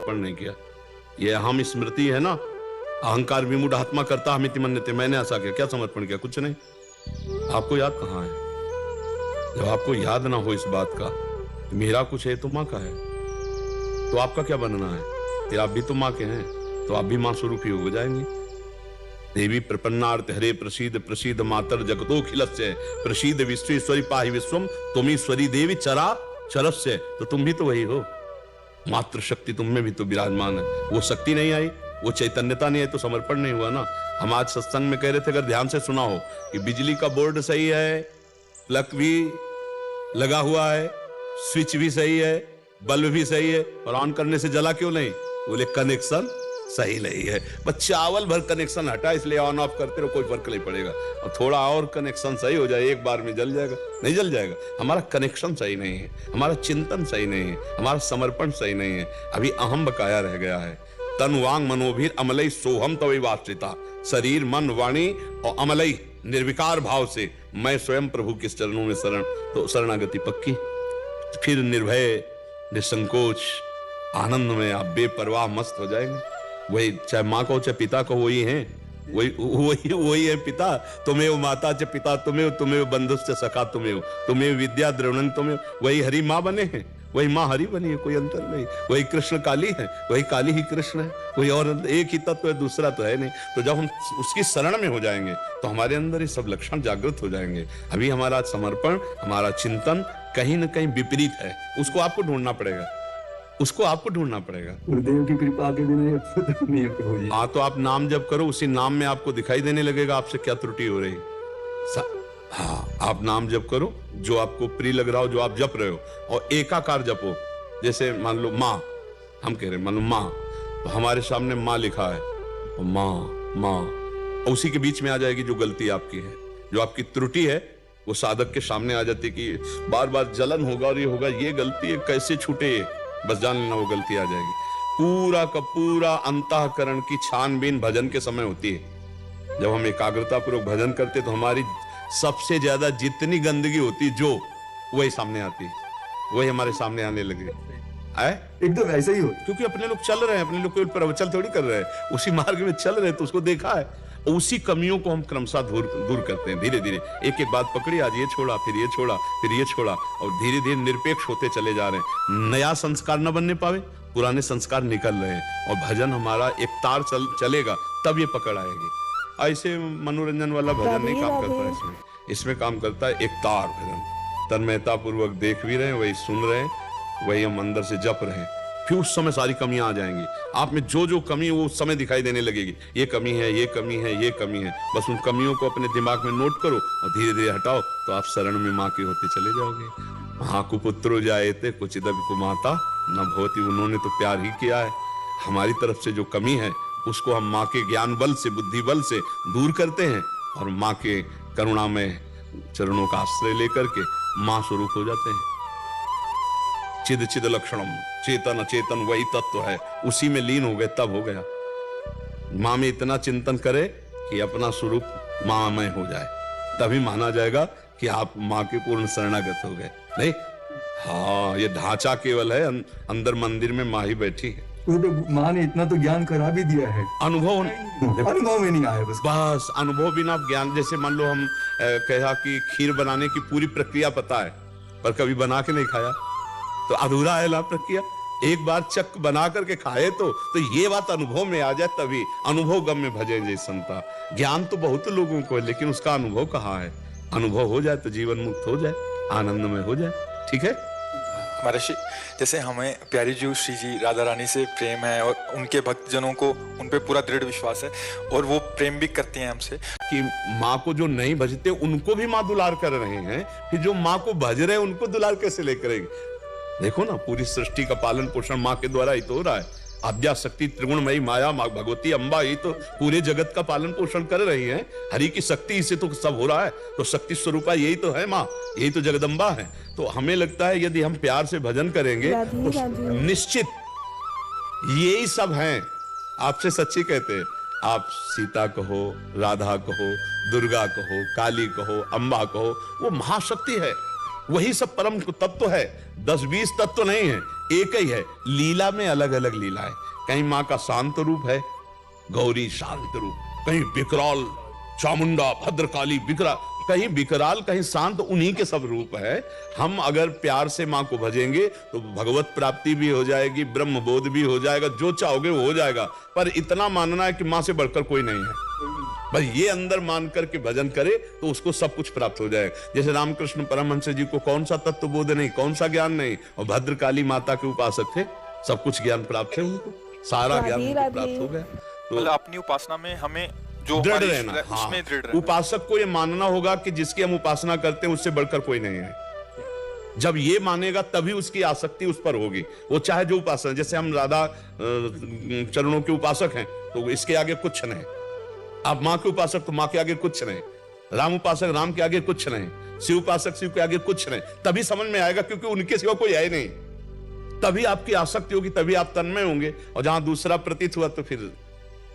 समर्पण नहीं किया। ये अहम स्मृति है ना, अहंकार विमूढ़ आत्मा करता हमिति मन्यते, मैंने ऐसा किया, क्या समर्पण किया? कुछ नहीं। आपको याद कहाँ है? जब आपको याद ना हो इस बात का, मेरा कुछ है तो माँ का है, तो आपका क्या बनना है? फिर आप भी तो माँ के हैं, तो आप भी माँ स्वरूप ही हो जाएंगे। देवी प्रपन्नार्थ हरे प्रसीद प्रसीद मातर जगतोखिलस्य प्रसीद विश्वेश्वरी पाहि विश्वम तुमीश्वरी देवी चरा चरस्य। तो तुम भी तो वही हो, मात्र शक्ति तुम में भी तो विराजमान है। वो शक्ति नहीं आई, वो चैतन्यता नहीं आई तो समर्पण नहीं हुआ ना। हम आज सत्संग में कह रहे थे, अगर ध्यान से सुना हो, कि बिजली का बोर्ड सही है, प्लग भी लगा हुआ है, स्विच भी सही है, बल्ब भी सही है, और ऑन करने से जला क्यों नहीं? बोले कनेक्शन सही नहीं है। बस चावल भर कनेक्शन हटा, इसलिए ऑन ऑफ करते रहो, कोई फर्क नहीं पड़ेगा। और थोड़ा और कनेक्शन सही हो जाए, एक बार में जल जाएगा? नहीं जल जाएगा। हमारा कनेक्शन सही नहीं है, हमारा चिंतन सही नहीं है, हमारा समर्पण सही नहीं है। अभी अहम बकाया रह गया है। तन वांग मनोभीर अमलई सोहम तवै वास्त्रिता। शरीर मन वाणी और अमलई निर्विकार भाव से मैं स्वयं प्रभु के चरणों में शरण, तो शरणागति पक्की। फिर निर्भय निसंकोच आनंद में आप बेपरवाह मस्त हो जाएंगे। वही, चाहे माँ को चाहे पिता को, वही है, वही है पिता। तुम्हें माता च पिता तुम्हें बंधुश्च सखा तुम्हें विद्या द्रवणन तुम्हें। वही हरि माँ बने हैं, वही माँ हरि बनी है, कोई अंतर नहीं। वही कृष्ण काली है, वही काली ही कृष्ण है, कोई और एक ही तत्व है, दूसरा तो है नहीं। तो जब हम उसकी शरण में हो जाएंगे तो हमारे अंदर ये सब लक्षण जागृत हो जाएंगे। अभी हमारा समर्पण, हमारा चिंतन कहीं ना कहीं विपरीत है, उसको आपको ढूंढना पड़ेगा, उसको आपको ढूंढना पड़ेगा। गुरुदेव की कृपा के बिना। हाँ, तो आप नाम जप करो, उसी नाम में आपको दिखाई देने लगेगा आपसे क्या त्रुटि हो रही। हाँ, आप नाम जप करो, जो आपको प्रिय लग रहा हो, जो आप जप रहे हो, और एकाकार जपो। जैसे मान लो माँ, हम कह रहे हैं मान लो माँ, तो हमारे सामने माँ लिखा है, और माँ, और उसी के बीच में आ जाएगी जो गलती आपकी है, जो आपकी त्रुटि है, वो साधक के सामने आ जाती कि बार बार जलन होगा और ये होगा, ये गलती है, कैसे छूटे, बस जान लेना वो गलती आ जाएगी। पूरा का पूरा अंतःकरण की छानबीन भजन के समय होती है। जब हम एकाग्रता पूर्वक भजन करते तो हमारी सबसे ज्यादा जितनी गंदगी होती जो, वही सामने आती है, वही हमारे सामने आने लगे। एकदम ऐसा ही हो, क्योंकि अपने लोग चल रहे हैं, अपने लोग कोई प्रवचन थोड़ी कर रहे हैं, उसी मार्ग में चल रहे हैं, तो उसको देखा है, उसी कमियों को हम क्रमशः दूर करते हैं। धीरे धीरे एक एक बात पकड़ी, आज ये छोड़ा, फिर ये छोड़ा, फिर ये छोड़ा, और धीरे धीरे निरपेक्ष होते चले जा रहे हैं। नया संस्कार न बनने पावे, पुराने संस्कार निकल रहे हैं, और भजन हमारा एक तार चलेगा, तब ये पकड़ आएगी। ऐसे मनोरंजन वाला भजन नहीं काम करता, इसमें काम करता है एक तार भजन। तन्मयता पूर्वक देख भी रहे हैं, वही सुन रहे हैं, वही हम अंदर से जप रहे हैं। फिर उस समय सारी कमियां आ जाएंगी आप में, जो कमी वो उस समय दिखाई देने लगेगी। ये कमी है, ये कमी है, ये कमी है। बस उन कमियों को अपने दिमाग में नोट करो और धीरे धीरे हटाओ, तो आप शरण में माँ के होते चले जाओगे। हाँ, कुपुत्रो जायते कुचिदपि कुमाता न भवति। उन्होंने तो प्यार ही किया है। हमारी तरफ से जो कमी है उसको हम माँ के ज्ञान बल से, बुद्धि बल से दूर करते हैं, और माँ के करुणा में चरणों का आश्रय लेकर के माँ स्वरूप हो जाते हैं। चिद चिद लक्षणम, चेतन अचेतन वही तत्व है, उसी में लीन हो गए, तब हो गया। माँ में इतना चिंतन करे कि अपना स्वरूप माँ में हो जाए, तभी माना जाएगा कि आप माँ के पूर्ण शरणागत हो गए। नहीं, हाँ, ये ढांचा केवल है, अंदर मंदिर में माँ ही बैठी है। तो माँ ने इतना तो ज्ञान करा भी दिया है, अनुभव में नहीं आया। बस अनुभव बिना ज्ञान। जैसे मान लो हम कहा कि खीर बनाने की पूरी प्रक्रिया पता है, पर कभी बना के नहीं खाया, तो अधूरा है ना प्रक्रिया। एक बार चक बना करके खाए तो ये बात अनुभव में आ जाए, तभी अनुभव गम में भजे जय संता। ज्ञान तो बहुत लोगों को है, लेकिन उसका अनुभव कहाँ है? अनुभव हो जाए तो जीवन मुक्त हो जाए, आनंद में हो जाए। ठीक है महर्षि, जैसे हमें प्यारी जी श्री जी राधा रानी से प्रेम है, और उनके भक्तजनों को उन पे पूरा दृढ़ विश्वास है, और वो प्रेम भी करती हैं हमसे, कि माँ को जो नहीं भजते उनको भी माँ दुलार कर रहे हैं, फिर जो माँ को भज रहे हैं उनको दुलार कैसे ले करेंगे? देखो ना, पूरी सृष्टि का पालन पोषण माँ के द्वारा ही तो हो रहा है। आद्या शक्ति त्रिगुणमयी माया माँ भगवती अम्बा ही तो पूरे जगत का पालन पोषण कर रही है। हरि की शक्ति से तो सब हो रहा है, तो शक्ति स्वरूपा यही तो है माँ, यही तो जगदम्बा है। तो हमें लगता है यदि हम प्यार से भजन करेंगे तो निश्चित यही सब हैं। आपसे सच्ची कहते हैं, आप सीता कहो, राधा कहो, दुर्गा कहो, काली कहो, अम्बा कहो, वो महाशक्ति है, वही सब परम तत्व है। 10-20 तत्व नहीं है, एक ही है, लीला में अलग अलग लीला है। कहीं माँ का शांत रूप है, गौरी शांत रूप, कहीं विकराल चामुंडा भद्रकाली विकराल, कहीं विकराल कहीं शांत, उन्हीं के सब रूप है। हम अगर प्यार से माँ को भजेंगे तो भगवत प्राप्ति भी हो जाएगी, ब्रह्म बोध भी हो जाएगा, जो चाहोगे वो हो जाएगा। पर इतना मानना है कि माँ से बढ़कर कोई नहीं है, बस ये अंदर मान करके भजन करे तो उसको सब कुछ प्राप्त हो जाएगा। जैसे रामकृष्ण परमहंस जी को कौन सा तत्व बोध नहीं, कौन सा ज्ञान नहीं, और भद्रकाली माता के उपासक थे, सब कुछ ज्ञान प्राप्त है उनको, सारा ज्ञान उनको प्राप्त हो गया। तो मतलब अपनी उपासना में हमें जो दृढ़ हमारी रहना, उसमें दृढ़ रहना। उपासक को ये मानना होगा कि जिसकी हम उपासना करते हैं उससे बढ़कर कोई नहीं है। जब ये मानेगा तभी उसकी आसक्ति उस पर होगी, वो चाहे जो उपासना, जैसे हम राधा चरणों के उपासक हैं तो इसके आगे कुछ नहीं, आप माँ के उपासक तो माँ के आगे कुछ नहीं, राम उपासक राम के आगे कुछ नहीं, शिव उपासक शिव के आगे कुछ नहीं, तभी समझ में आएगा, क्योंकि उनके सिवा कोई है नहीं। तभी आपकी आसक्ति होगी, तभी आप तन्मय होंगे, और जहां दूसरा प्रतीत हुआ तो फिर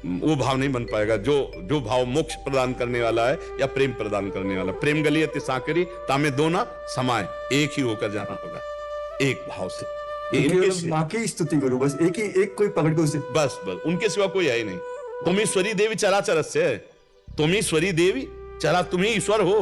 वो भाव नहीं बन पाएगा, जो भाव मोक्ष प्रदान करने वाला है या प्रेम प्रदान करने वाला। प्रेम गलियत साकरी तामे दो ना समाए, एक ही होकर जाना होगा, एक भाव से। केवल माँ की स्तुति करो, बस एक कोई पकड़ के उसे, बस उनके सिवा कोई है ही नहीं। तुम ईश्वरी देवी चराचरस्य, तुम ईश्वरी देवी चरा, तुम ही ईश्वर हो।